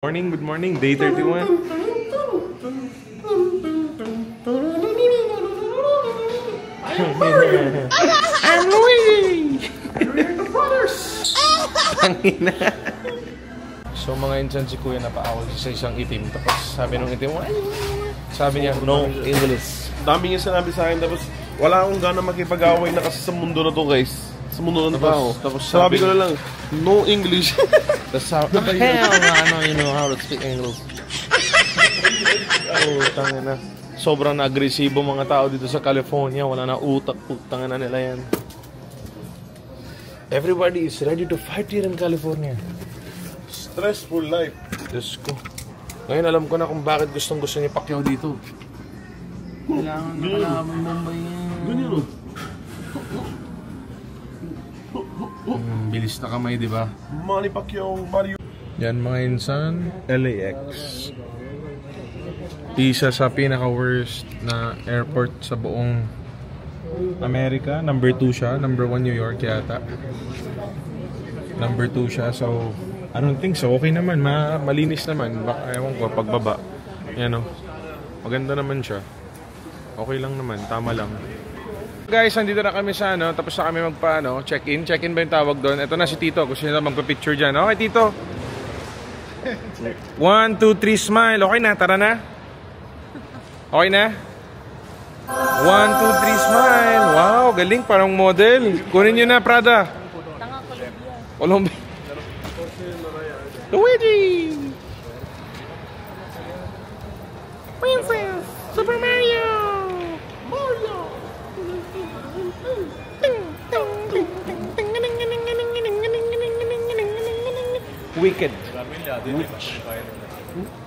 Morning, good morning, day 31. I'm Luigi! We're the brothers! So mga insan si Kuya napaawal sa isang itim. Tapos sabi nung itim, sabi niya, no English. Dami niya sinabi sa akin, tapos wala akong gana makipag-away na kasi sa mundo na to, guys. Sa mundo na to. Tapos sabi ko na lang, no English. Hell no, you know how to speak English. Oh, tangin na. Sobrang na-agresibo mga tao dito sa California. Wala na utak. Tangin na nila yan. Everybody is ready to fight here in California. Stressful life. Diyos ko. Ngayon alam ko na kung bakit gustong-gusto ni Pacquiao dito. Kailangan na kalaban Mumbai yan. Ganyan o. Bilis na kamay, di ba? Manny Pacquiao, Mario. Yan mga insan, LAX. Isa sa pinaka-worst na airport sa buong Amerika. Number 2 siya. Number 1 New York yata. Number 2 siya. So, I don't think so. Okay naman. Malinis naman. Baka ewan ko, pagbaba. Yan o. Maganda naman siya. Okay lang naman. Tama lang. Guys, nandito na kami sa ano, tapos na kami check-in. Check-in ba yung tawag doon? Ito na si Tito. Gusto nyo na magpa-picture dyan. Okay, Tito? 1, 2, 3, smile. Okay na, tara na. Okay na? 1, 2, 3, smile. Wow, galing, parang model. Kunin nyo na, Prada. Colombia. Luigi! Princess! Super Mario! Wicked. Witch.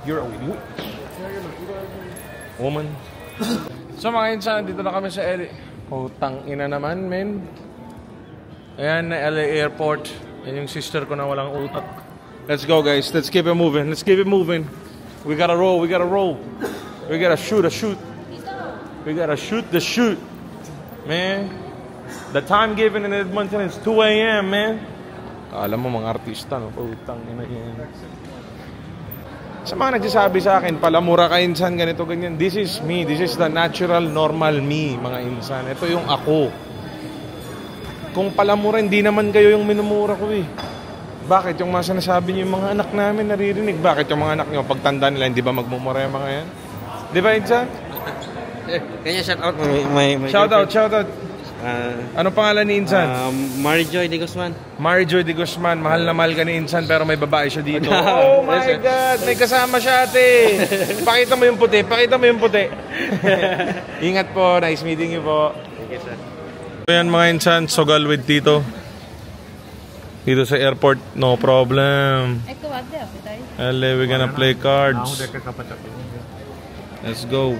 You're a witch. Woman. So mga insan, dito na kami sa LA. Putang ina naman, men. Ayan na LA Airport. Yan yung sister ko na walang utak. Let's go, guys. Let's keep it moving. Let's keep it moving. We gotta roll. We gotta roll. We gotta shoot a shoot. We gotta shoot the shoot. Man. The time given in Edmonton is 2 a.m., man. Alam mo mga artista, no? Putang ina yan. Sa mga nagsasabi sa akin, palamura ka insan, ganito, ganyan. This is me. This is the natural, normal me, mga insan. Ito yung ako. Kung palamura, hindi naman kayo yung minumura ko eh. Bakit? Yung mga sinasabi niyo, yung mga anak namin naririnig. Bakit yung mga anak niyo, pagtanda nila, hindi ba magmumura yung mga yan? Di ba, insan? Kanya shout out. Shout out. Ano pangalan ni Insan? Marijoy de Guzman. Marijoy de Guzman. Mahal na mahal ka ni Insan pero may babae siya dito. Oh my God! May kasama siya ate. Pakita mo yung puti. Pakita mo yung puti. Ingat po. Nice meeting you po. Thank you, sir. Ayan mga Insan. Sogal with Tito. Dito sa airport. No problem. LA, we're gonna play cards. Let's go.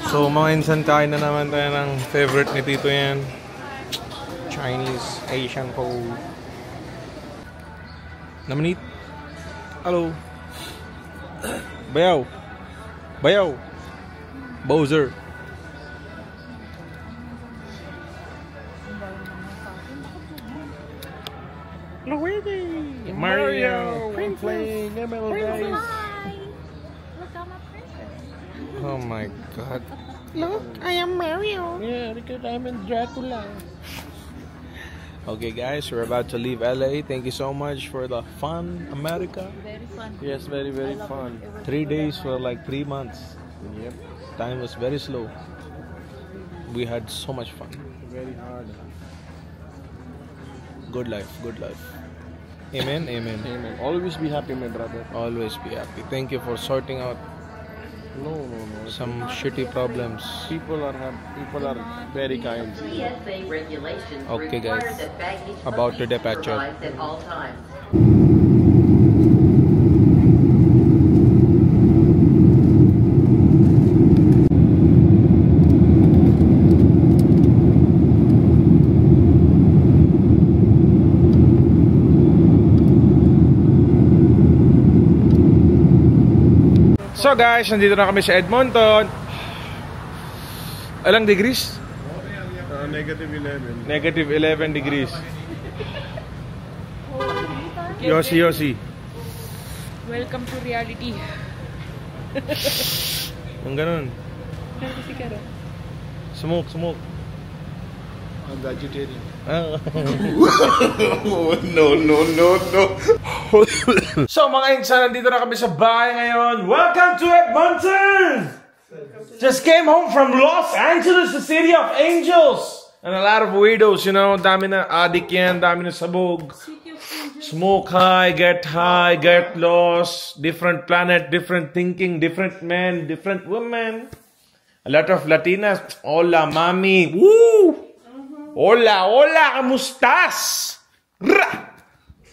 So mga insan, kain na naman tayo ng favorite ni Tito yan. Chinese, Asian food. Namanit. Hello. Bayaw. Bayaw. Bowser. Luigi. Mario. I'm playing ML, guys. Oh my God. Look, I am Mario. Yeah, because I'm in Dracula. Okay guys, we're about to leave LA. Thank you so much for the fun, America. Very fun. Yes, very fun. 3 days for like 3 months. Yep. Time was very slow. We had so much fun. Very hard. Good life, good life. Amen, amen. Amen. Always be happy, my brother. Always be happy. Thank you for sorting out No. some shitty problems. People are very kind. TSA regulations Okay, require guys. that baggage About the must be departure. supervised at all times. So guys, nandito na kami sa Edmonton. Ilang degrees? -11. Negative 11 degrees. Yossi. Welcome to reality. Ang ganun. Kasi ka rin. Smoke. I'm vegetarian. No. So mga insan, nandito na kami sa bahay ngayon. Welcome to Edmonton! Just came home from Los Angeles, the city of angels. And a lot of weirdos, you know. Dami na adik yan, dami na sabog. Smoke high, get lost. Different planet, different thinking, different men, different women. A lot of Latinas. Hola, mami. Woo! Hola, kamustas? Rah!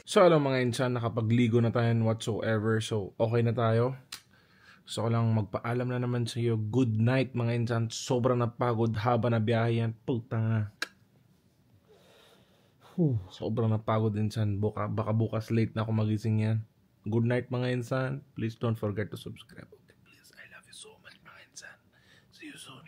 So, alam mga insan, nakapagligo na tayo whatsoever. So, okay na tayo. Gusto ko lang magpaalam na naman sa iyo. Good night mga insan. Sobrang napagod haba na biyahe yan. Puta nga. Sobrang napagod insan. Baka bukas late na ako magising yan. Good night mga insan. Please don't forget to subscribe. Okay, please. I love you so much mga insan. See you soon.